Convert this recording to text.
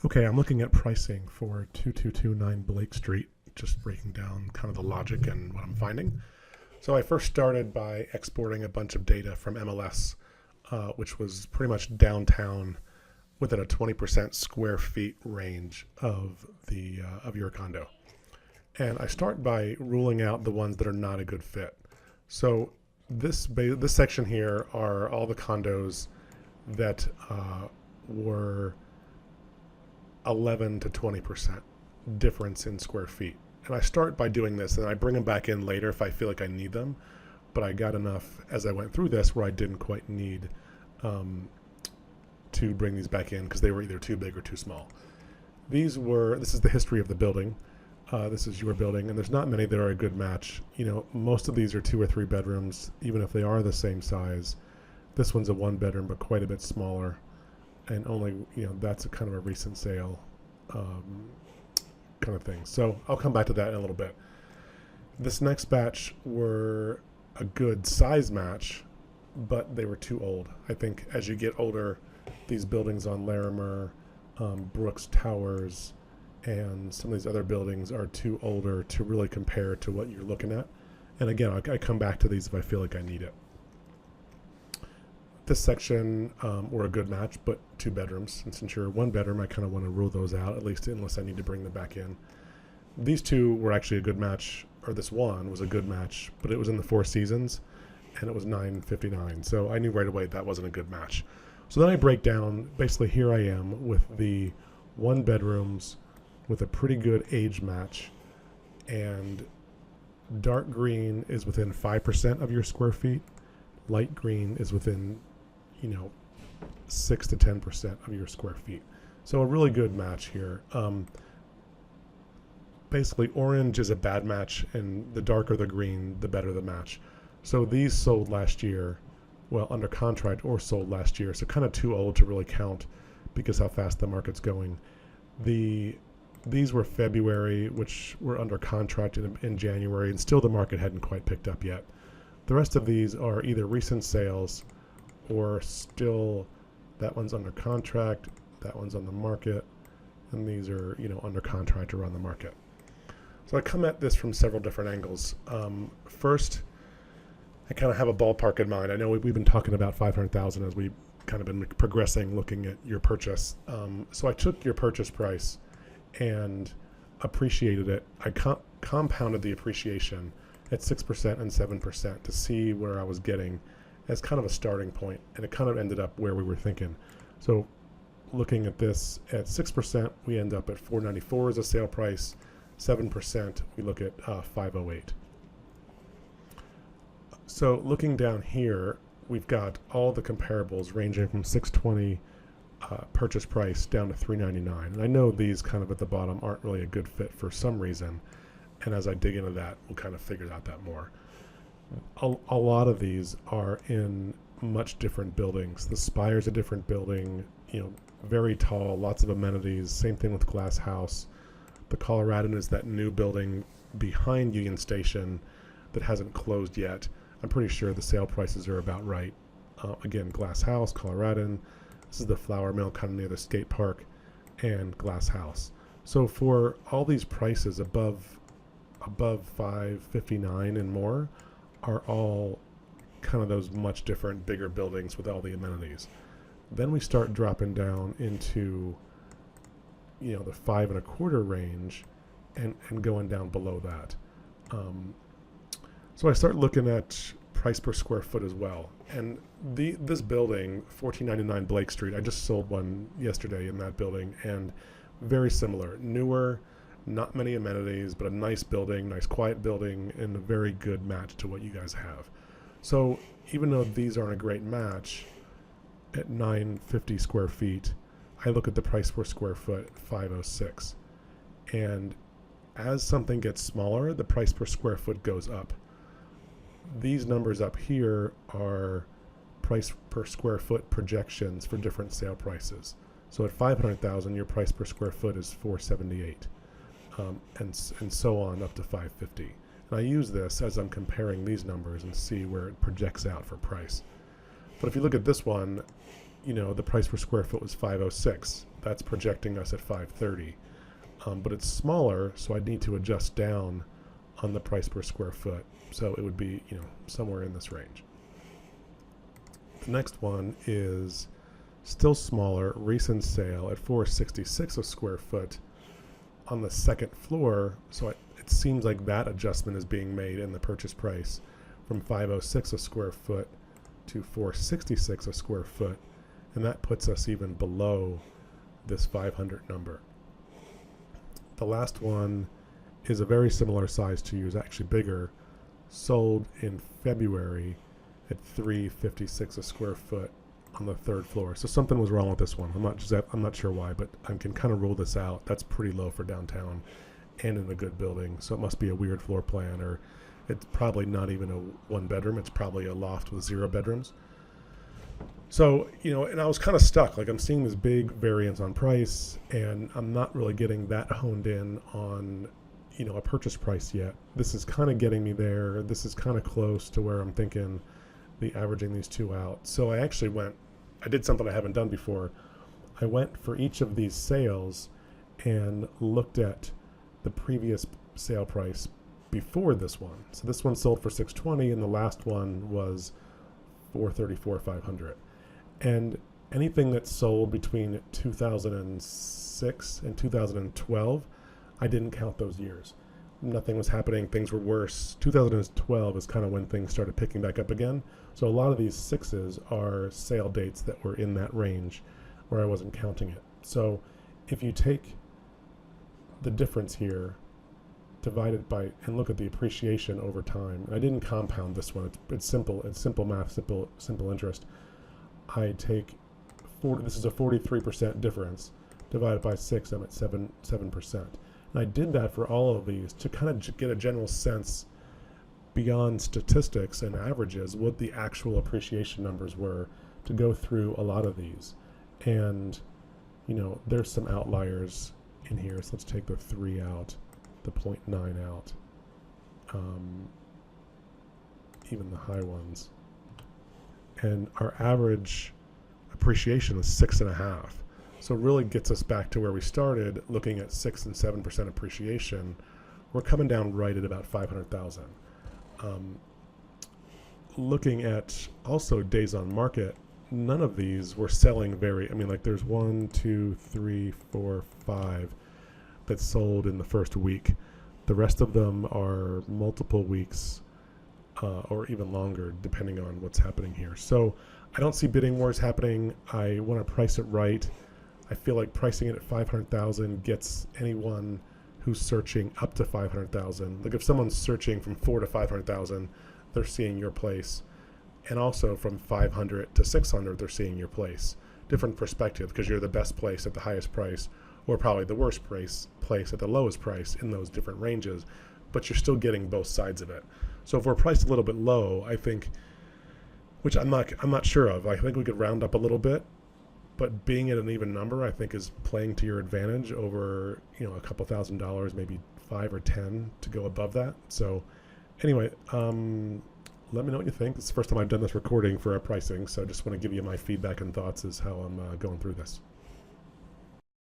Okay, I'm looking at pricing for 2229 Blake Street, just breaking down kind of the logic and what I'm finding. So I first started by exporting a bunch of data from MLS, which was pretty much downtown within a 20% square feet range of your condo. And I start by ruling out the ones that are not a good fit. So this section here are all the condos that were 11 to 20% difference in square feet. And I start by doing this, and I bring them back in later if I feel like I need them. But I got enough as I went through this where I didn't quite need to bring these back in because they were either too big or too small. This is the history of the building. This is your building, and there's not many that are a good match. You know, most of these are 2 or 3 bedrooms, even if they are the same size. This one's a 1 bedroom, but quite a bit smaller. And only, that's a kind of a recent sale kind of thing. So I'll come back to that in a little bit. This next batch were a good size match, but they were too old. I think as you get older, these buildings on Larimer, Brooks Towers, and some of these other buildings are too older to really compare to what you're looking at. And again, I come back to these if I feel like I need it. This section were a good match, but 2 bedrooms. And since you're 1 bedroom, I kind of want to rule those out, at least unless I need to bring them back in. These 2 were actually a good match, or this one was a good match, but it was in the 4 Seasons, and it was $959. So I knew right away that wasn't a good match. So then I break down, basically here I am with the 1 bedrooms with a pretty good age match, and dark green is within 5% of your square feet. Light green is within 6 to 10% of your square feet. So a really good match here. Basically orange is a bad match, and the darker the green, the better the match. So these sold last year, well, under contract or sold last year. So kind of too old to really count because how fast the market's going. These were February, which were under contract in January, and still the market hadn't quite picked up yet. The rest of these are either recent sales or still, that one's under contract, that one's on the market, and these are, under contract or on the market. So I come at this from several different angles. First, I kind of have a ballpark in mind. I know we've been talking about 500,000 as we've kind of been progressing, looking at your purchase. So I took your purchase price and appreciated it. I compounded the appreciation at 6% and 7% to see where I was getting as kind of a starting point, and it kind of ended up where we were thinking. So looking at this at 6%, we end up at 494 as a sale price. 7%, we look at 508. So looking down here, we've got all the comparables ranging from 620 purchase price down to 399. And I know these kind of at the bottom aren't really a good fit for some reason. And as I dig into that, we'll kind of figure out that more. A lot of these are in much different buildings. The Spire's a different building, very tall, lots of amenities. Same thing with Glass House. The Coloradan is that new building behind Union Station that hasn't closed yet. I'm pretty sure the sale prices are about right. Again, Glass House, Coloradan. This is the Flour Mill kind of near the skate park, and Glass House. So for all these prices above 559 and more are all kind of those much different bigger buildings with all the amenities. Then we start dropping down into the 5 1/4 range and going down below that. So I start looking at price per square foot as well. And this building, 1499 Blake Street, I just sold one yesterday in that building, and very similar, newer, not many amenities, but a nice building, nice quiet building, and a very good match to what you guys have. So even though these aren't a great match, at 950 square feet, I look at the price per square foot at 506. And as something gets smaller, the price per square foot goes up. These numbers up here are price per square foot projections for different sale prices. So at 500,000, your price per square foot is 478. And so on up to 550. And I use this as I'm comparing these numbers and see where it projects out for price. But if you look at this one, the price per square foot was 506. that's projecting us at 530. But it's smaller, so I'd need to adjust down on the price per square foot. So it would be, somewhere in this range. The next one is still smaller, recent sale at $466 a square foot on the second floor. So it seems like that adjustment is being made in the purchase price from $506 a square foot to $466 a square foot, and that puts us even below this 500 number. The last one is a very similar size to you, is actually bigger, sold in February at $356 a square foot on the third floor. So something was wrong with this one. I'm not sure why, but I can kind of rule this out. That's pretty low for downtown and in a good building. So it must be a weird floor plan, or it's probably not even a one bedroom. It's probably a loft with 0 bedrooms. So, and I was kind of stuck. Like, I'm seeing this big variance on price, and I'm not really getting that honed in on, a purchase price yet. This is kind of getting me there. This is kind of close to where I'm thinking the averaging these two out. So I did something I haven't done before. I went for each of these sales and looked at the previous sale price before this one. So this one sold for $620, and the last one was $434,500. And anything that sold between 2006 and 2012, I didn't count those years. Nothing was happening. Things were worse. 2012 is kind of when things started picking back up again. So a lot of these 6s are sale dates that were in that range where I wasn't counting it. So if you take the difference here, divide it by, and look at the appreciation over time. I didn't compound this one. It's simple. It's simple math, simple interest. I take this is a 43% difference. Divided by 6, I'm at 7%. And I did that for all of these to kind of get a general sense beyond statistics and averages what the actual appreciation numbers were, to go through a lot of these. And there's some outliers in here. So let's take the 3 out, the 0.9 out, even the high ones. And our average appreciation is 6.5. So it really gets us back to where we started, looking at 6 and 7% appreciation. We're coming down right at about 500,000. Looking at also days on market, none of these were selling there's 1, 2, 3, 4, 5 that sold in the first week. The rest of them are multiple weeks or even longer, depending on what's happening here. So I don't see bidding wars happening. I want to price it right. I feel like pricing it at 500,000 gets anyone who's searching up to 500,000. Like, if someone's searching from 4 to 500,000, they're seeing your place. And also from 500 to 600, they're seeing your place. Different perspective, because you're the best place at the highest price, or probably the worst place at the lowest price in those different ranges, but you're still getting both sides of it. So if we're priced a little bit low, I think, which I'm not sure of, I think we could round up a little bit, but being at an even number, I think, is playing to your advantage over, a couple $1,000s, maybe 5 or 10 to go above that. So anyway, let me know what you think. It's the first time I've done this recording for our pricing, so I just want to give you my feedback and thoughts as how I'm going through this.